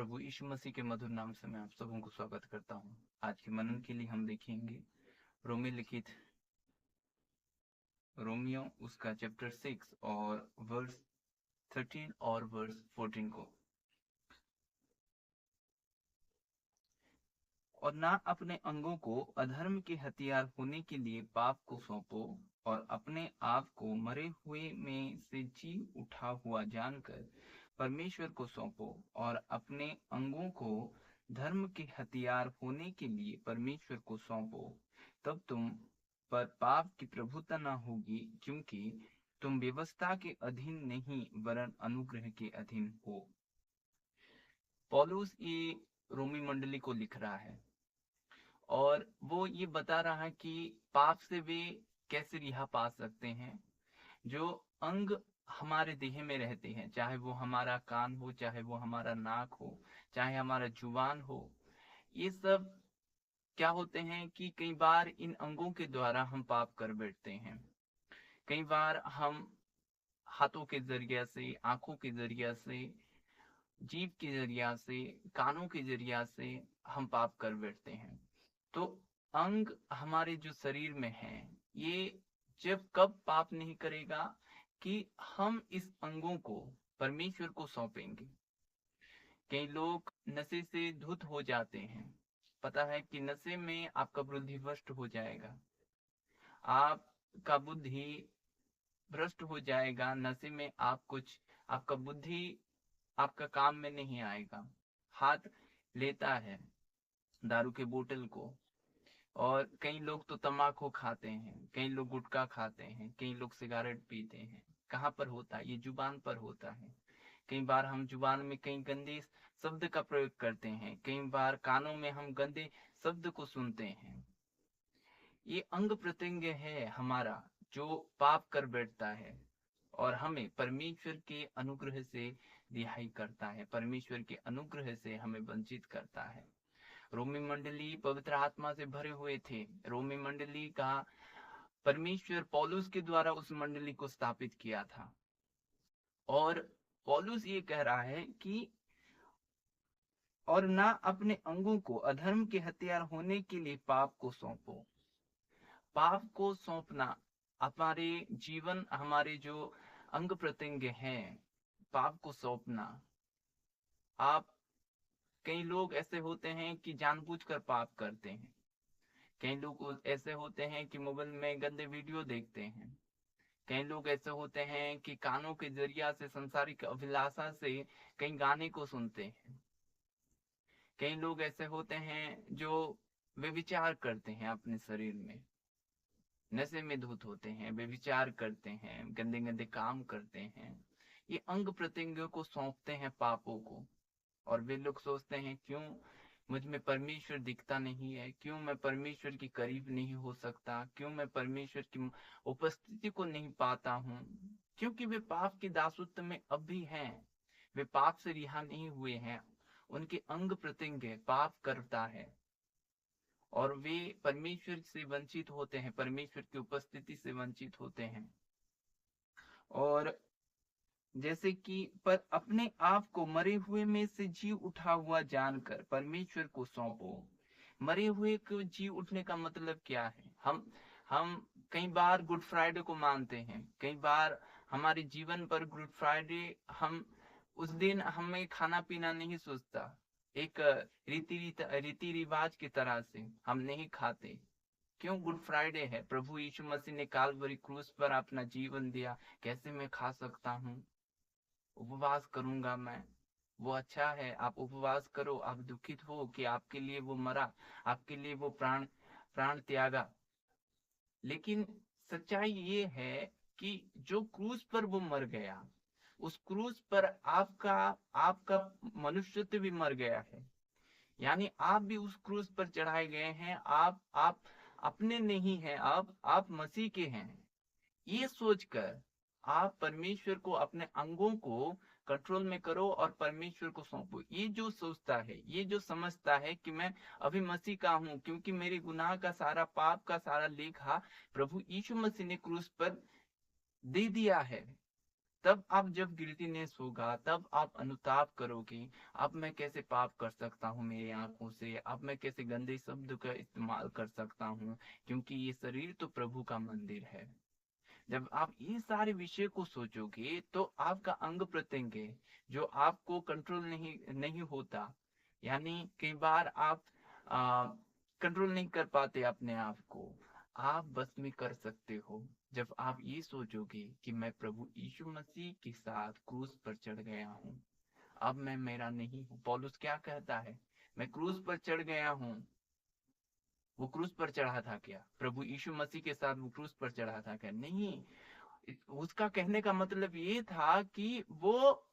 प्रभु यीशु मसीह के मधुर नाम से मैं आप सबों को स्वागत करता हूँ। आज के मनन के लिए हम देखेंगे रोमी लिखित रोमियो उसका चैप्टर 6 और वर्स 13 और वर्स 14 को। और ना अपने अंगों को अधर्म के हथियार होने के लिए पाप को सौंपो, और अपने आप को मरे हुए में से जी उठा हुआ जानकर परमेश्वर को सौंपो, और अपने अंगों को धर्म के हथियार होने के लिए परमेश्वर को सौंपो। तब तुम पर पाप की प्रभुता न होगी, क्योंकि तुम व्यवस्था के अधीन नहीं वरन अनुग्रह के अधीन हो। पौलुस ये रोमी मंडली को लिख रहा है और वो ये बता रहा है कि पाप से वे कैसे रिहा पा सकते हैं। जो अंग हमारे देह में रहते हैं, चाहे वो हमारा कान हो, चाहे वो हमारा नाक हो, चाहे हमारा जुबान हो, ये सब क्या होते हैं कि कई बार इन अंगों के द्वारा हम पाप कर बैठते हैं। कई बार हम हाथों के जरिया से, आंखों के जरिया से, जीभ के जरिया से, कानों के जरिया से हम पाप कर बैठते हैं। तो अंग हमारे जो शरीर में है, ये जब कब पाप नहीं करेगा कि हम इस अंगों को परमेश्वर को सौंपेंगे। कई लोग नशे से धुत हो जाते हैं। पता है कि नशे में आपका बुद्धि भ्रष्ट हो जाएगा, आपका बुद्धि भ्रष्ट हो जाएगा। नशे में आपका बुद्धि आपका काम में नहीं आएगा। हाथ लेता है दारू के बोतल को, और कई लोग तो तम्बाकू खाते हैं, कई लोग गुटखा खाते हैं, कई लोग सिगरेट पीते हैं। कहाँ पर होता है? ये जुबान पर होता है। कई बार हम जुबान में कई गंदे शब्द का प्रयोग करते हैं, कई बार कानों में हम गंदे शब्द को सुनते हैं। ये अंग प्रत्यंग है हमारा जो पाप कर बैठता है और हमें परमेश्वर के अनुग्रह से रिहाई करता है, परमेश्वर के अनुग्रह से हमें वंचित करता है। रोमी मंडली पवित्र आत्मा से भरे हुए थे। रोमी मंडली का परमेश्वर पौलुस के द्वारा उस मंडली को स्थापित किया था। और पौलुस ये कह रहा है कि और ना अपने अंगों को अधर्म के हथियार होने के लिए पाप को सौंपो। पाप को सौंपना, हमारे जीवन, हमारे जो अंग प्रत्यंग हैं, पाप को सौंपना। आप कई लोग ऐसे होते हैं कि जानबूझकर पाप करते हैं। कई लोग ऐसे होते हैं कि मोबाइल में गंदे वीडियो देखते हैं। कई लोग ऐसे होते हैं कि कानों के जरिया से, संसारिक अभिलाषा से कई गाने को सुनते हैं। कई लोग ऐसे होते हैं जो व्यभिचार करते हैं, अपने शरीर में नशे में धुत होते हैं, व्यभिचार करते हैं, गंदे गंदे काम करते हैं। ये अंग प्रत्यंग को सौंपते हैं पापों को। और वे लोग सोचते हैं, क्यों मुझ में परमेश्वर दिखता नहीं है, क्यों मैं परमेश्वर के करीब नहीं हो सकता, क्यों मैं परमेश्वर की उपस्थिति को नहीं पाता हूँ। क्योंकि वे पाप के दासत्व में अब भी हैं, वे पाप से रिहा नहीं हुए हैं। उनके अंग प्रत्यंग पाप करता है और वे परमेश्वर से वंचित होते हैं, परमेश्वर की उपस्थिति से वंचित होते हैं। और जैसे कि पर अपने आप को मरे हुए में से जी उठा हुआ जानकर परमेश्वर को सौंपो। मरे हुए को जी उठने का मतलब क्या है? हम कई बार गुड फ्राइडे को मानते हैं। कई बार हमारे जीवन पर गुड फ्राइडे, हम उस दिन हमें खाना पीना नहीं सोचता। एक रीति रिवाज की तरह से हम नहीं खाते। क्यों? गुड फ्राइडे है, प्रभु यीशु मसीह ने काल्वरी क्रूस पर अपना जीवन दिया। कैसे मैं खा सकता हूँ? उपवास करूंगा मैं। वो अच्छा है, आप उपवास करो। आप दुखित हो कि आपके लिए वो मरा, आपके लिए वो प्राण प्राण त्यागा। लेकिन सच्चाई ये है कि जो क्रूस पर वो मर गया, उस क्रूस पर आपका आपका मनुष्यत्व भी मर गया है। यानी आप भी उस क्रूस पर चढ़ाए गए हैं। आप अपने नहीं हैं, आप मसीह के हैं। ये सोचकर आप परमेश्वर को, अपने अंगों को कंट्रोल में करो और परमेश्वर को सौंपो। ये जो सोचता है, ये जो समझता है कि मैं अभी मसीह का हूं, क्योंकि मेरे गुनाह का सारा, पाप का सारा लेखा प्रभु यीशु मसीह ने क्रूस पर दे दिया है, तब आप जब गिल्टीनेस होगा, तब आप अनुताप करोगे, अब मैं कैसे पाप कर सकता हूँ मेरी आंखों से, अब मैं कैसे गंदे शब्द का इस्तेमाल कर सकता हूँ, क्योंकि ये शरीर तो प्रभु का मंदिर है। जब आप ये सारे विषय को सोचोगे तो आपका अंग प्रत्यंग जो आपको कंट्रोल नहीं नहीं होता, यानी कई बार आप कंट्रोल नहीं कर पाते अपने आप को, आप बस में कर सकते हो जब आप ये सोचोगे कि मैं प्रभु यीशु मसीह के साथ क्रूस पर चढ़ गया हूँ। अब मैं मेरा नहीं हूँ। पौलुस क्या कहता है? मैं क्रूस पर चढ़ गया हूँ। वो क्रूस पर चढ़ा था क्या? प्रभु यीशु मसीह के साथ वो क्रूस पर चढ़ा था क्या? नहीं। उसका कहने का मतलब ये था कि वो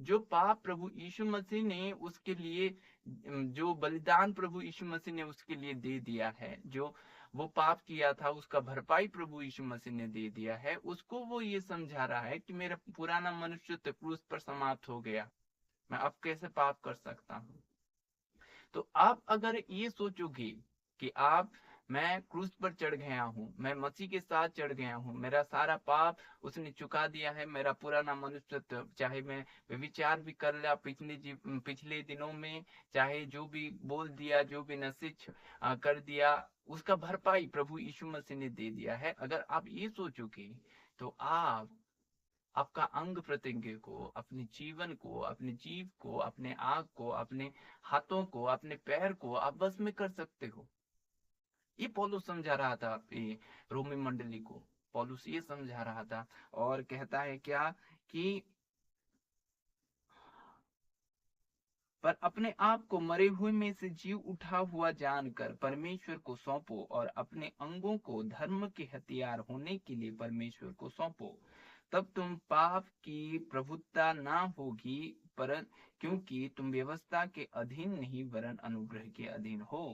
जो पाप प्रभु यीशु मसीह ने उसके लिए, जो बलिदान प्रभु यीशु मसीह ने उसके लिए दे दिया है, जो वो पाप किया था उसका भरपाई प्रभु यीशु मसीह ने दे दिया है, उसको वो ये समझा रहा है कि मेरा पुराना मनुष्य तो क्रूस पर समाप्त हो गया, मैं अब कैसे पाप कर सकता हूँ। तो आप अगर ये सोचोगे कि आप, मैं क्रूस पर चढ़ गया हूँ, मैं मसीह के साथ चढ़ गया हूँ, मेरा सारा पाप उसने चुका दिया है, मेरा पुराना मनुष्य, चाहे मैं विचार भी कर लिया पिछले दिनों में, चाहे जो भी बोल दिया, जो भी नशे कर दिया, उसका भरपाई प्रभु यीशु मसीह ने दे दिया है। अगर आप ये सोचोगे तो आप आपका अंग प्रत्यंग को, अपने जीवन को, अपने जीव को, अपने आंख को, अपने हाथों को, अपने पैर को आप बस में कर सकते हो। ये पौलुस समझा रहा था ये रोमी मंडली को। पौलुस ये समझा रहा था और कहता है क्या कि पर अपने आप को मरे हुए में से जीव उठा हुआ जानकर परमेश्वर को सौंपो और अपने अंगों को धर्म के हथियार होने के लिए परमेश्वर को सौंपो। तब तुम पाप की प्रभुता ना होगी, पर क्योंकि तुम व्यवस्था के अधीन नहीं वरन अनुग्रह के अधीन हो।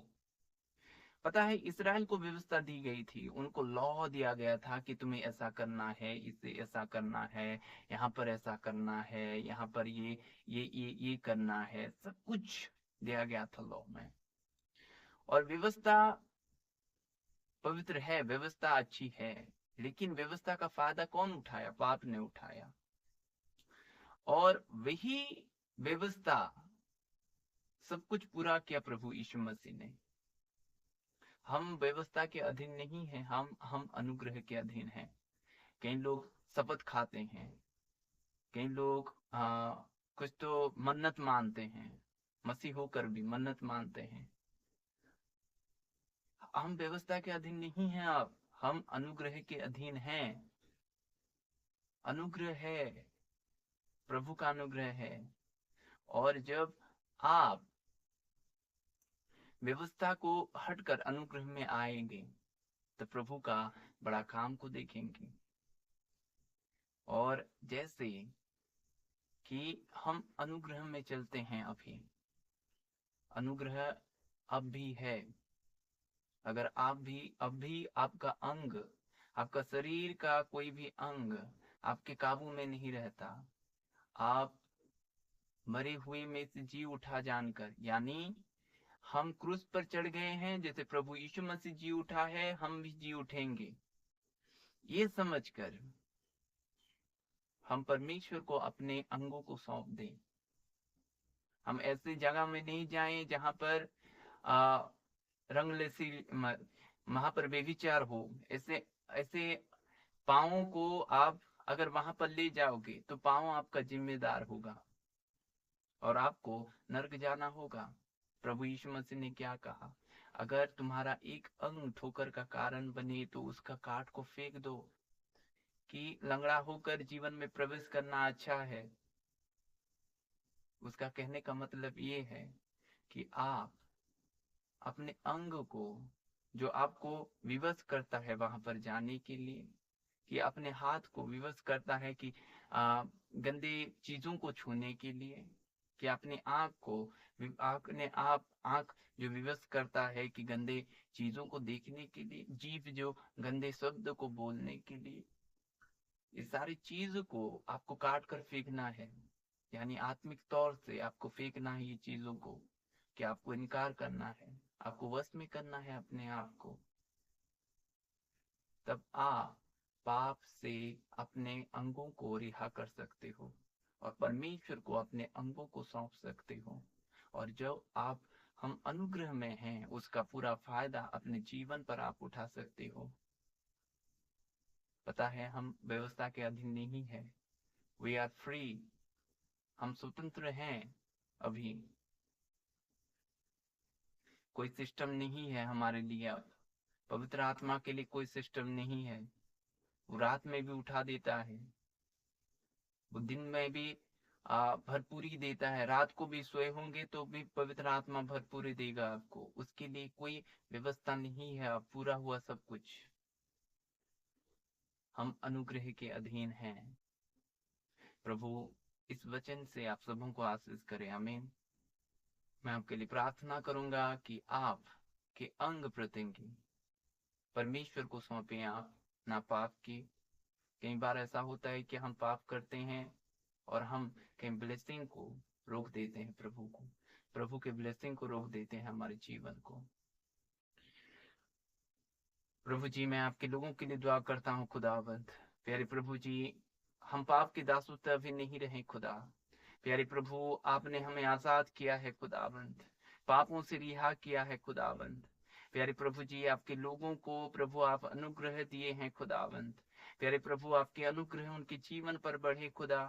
पता है, इसराइल को व्यवस्था दी गई थी, उनको लॉ दिया गया था कि तुम्हें ऐसा करना है, इसे ऐसा करना है, यहाँ पर ऐसा करना है, यहाँ पर ये करना है, सब कुछ दिया गया था लॉ में। और व्यवस्था पवित्र है, व्यवस्था अच्छी है, लेकिन व्यवस्था का फायदा कौन उठाया? पाप ने उठाया। और वही व्यवस्था सब कुछ पूरा किया प्रभु यीशु मसीह ने। हम व्यवस्था के अधीन नहीं हैं, हम अनुग्रह के अधीन हैं। कई लोग शपथ खाते हैं, कई लोग कुछ तो मन्नत मानते हैं, मसीह होकर भी मन्नत मानते हैं। हम व्यवस्था के अधीन नहीं हैं, अब हम अनुग्रह के अधीन हैं। अनुग्रह है, प्रभु का अनुग्रह है। और जब आप व्यवस्था को हटकर अनुग्रह में आएंगे तो प्रभु का बड़ा काम को देखेंगे। और जैसे कि हम अनुग्रह में चलते हैं, अभी अनुग्रह अब भी है। अगर आप भी, अब भी आपका अंग, आपका शरीर का कोई भी अंग आपके काबू में नहीं रहता, आप मरे हुए में से जी उठा जानकर, यानी हम क्रूस पर चढ़ गए हैं, जैसे प्रभु यीशु मसीह जी उठा है, हम भी जी उठेंगे, ये समझकर हम परमेश्वर को अपने अंगों को सौंप दें। हम ऐसी जगह में नहीं जाएं जहां पर आ, रंगलेसी वहां पर बेविचार हो। ऐसे ऐसे पाँवों को आप अगर वहां पर ले जाओगे तो पाँव आपका जिम्मेदार होगा और आपको नरक जाना होगा। प्रभु यीशु मसीह ने क्या कहा? अगर तुम्हारा एक अंग ठोकर का कारण बने तो उसका काट को फेंक दो, कि लंगड़ा होकर जीवन में प्रवेश करना अच्छा है। उसका कहने का मतलब ये है कि आप अपने अंग को, जो आपको विवश करता है वहां पर जाने के लिए, कि अपने हाथ को विवश करता है कि गंदे चीजों को छूने के लिए, कि अपने आँख को, अपने आप आँख जो विवश करता है कि गंदे चीजों को देखने के लिए, जीभ जो गंदे शब्द को बोलने के लिए, ये सारी चीज को आपको काट कर फेंकना है। यानी आत्मिक तौर से आपको फेंकना है ये चीजों को, कि आपको इनकार करना है, आपको वश में करना है अपने आप को। तब पाप से अपने अंगों को रिहा कर सकते हो और परमेश्वर को अपने अंगों को सौंप सकते हो। और जो आप हम अनुग्रह में हैं उसका पूरा फायदा अपने जीवन पर आप उठा सकते हो। पता है, हम व्यवस्था के अधीन नहीं है। वी आर फ्री, हम स्वतंत्र हैं। अभी कोई सिस्टम नहीं है हमारे लिए, पवित्र आत्मा के लिए कोई सिस्टम नहीं है। वो रात में भी उठा देता है, वो दिन में भी भरपूरी देता है। रात को भी सोए होंगे तो भी पवित्र आत्मा भरपूरी देगा आपको। उसके लिए कोई व्यवस्था नहीं है, अब पूरा हुआ सब कुछ। हम अनुग्रह के अधीन हैं। प्रभु इस वचन से आप सबों को आशीष करे, आमीन। मैं आपके लिए प्रार्थना करूंगा कि आप के अंग प्रत्यंग परमेश्वर को सौंपे, आप ना पाप की। कई बार ऐसा होता है कि हम पाप करते हैं और हम कई ब्लेसिंग को रोक देते हैं, प्रभु के ब्लेसिंग को रोक देते हैं हमारे जीवन को। प्रभु जी, मैं आपके लोगों के लिए दुआ करता हूँ खुदावंद। प्यारे प्रभु जी, हम पाप की दासता अभी नहीं रहे खुदा। प्यारे प्रभु, आपने हमें आजाद किया है खुदावंद, पापों से रिहा किया है खुदावंद। प्यारे प्रभु जी, आपके लोगों को प्रभु आप अनुग्रह दिए हैं खुदावंद। प्यारे प्रभु, आपके अनुग्रह उनके जीवन पर बढ़े खुदा।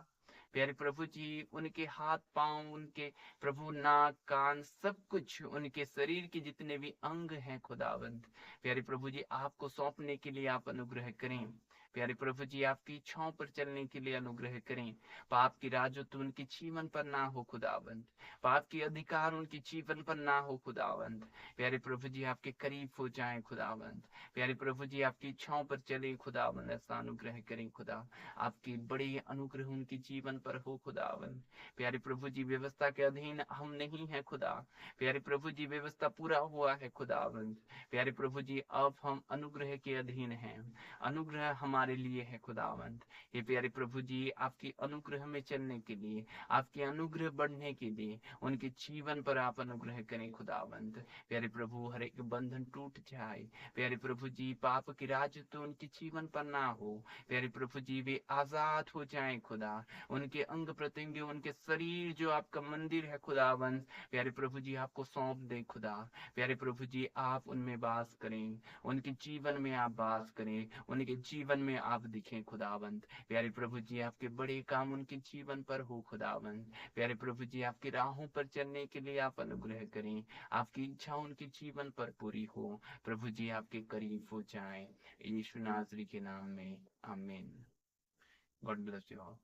प्यारे प्रभु जी, उनके हाथ पांव, उनके प्रभु नाक कान सब कुछ, उनके शरीर के जितने भी अंग हैं खुदावंद, प्यारे प्रभु जी आपको सौंपने के लिए आप अनुग्रह करें। प्यारे प्रभु जी, आपकी इच्छाओं पर चलने के लिए अनुग्रह करें। पाप की राजत्व उनके जीवन पर ना हो खुदावंद, पाप की अधिकार उनके जीवन पर ना हो खुदावंद। प्यारे प्रभु जी आपके करीब हो जाएं खुदावंद। प्यारे प्रभु जी आपकी इच्छाओं पर चले खुदावंद, ऐसा अनुग्रह करें खुदा। आपकी बड़ी अनुग्रह उनके जीवन पर हो खुदावंद। प्यारे प्रभु जी, व्यवस्था के अधीन हम नहीं है खुदा। प्यारे प्रभु जी, व्यवस्था पूरा हुआ है खुदावंद। प्यारे प्रभु जी, अब हम अनुग्रह के अधीन हैं। अनुग्रह हमारे लिए है खुदावंद। ये प्यारे प्रभु जी, आपकी अनुग्रह में चलने के लिए, आपके अनुग्रह बढ़ने के लिए उनके जीवन पर आप अनुग्रह करें खुदावंद। प्यारे प्रभु, हर एक बंधन टूट जाए। प्यारे प्रभु जी, पाप की राज तो उनके जीवन पर ना हो। प्यारे प्रभु जी, वे आजाद हो जाएं खुदा। उनके अंग प्रत्यंग, उनके शरीर जो आपका मंदिर है खुदावंद, प्यारे प्रभु जी आपको सौंप दे खुदा। प्यारे प्रभु जी, आप उनमें वास करें, उनके जीवन में आप वास करें, उनके जीवन में आप दिखें खुदावंद। प्यारे प्रभु जी, आपके बड़े काम उनके जीवन पर हो खुदावंद। प्यारे प्रभु जी, आपकी राहों पर चलने के लिए आप अनुग्रह करें, आपकी इच्छा उनके जीवन पर पूरी हो। प्रभु जी आपके करीब हो जाएं, यीशु नासरी के नाम में, आमीन। God bless you all.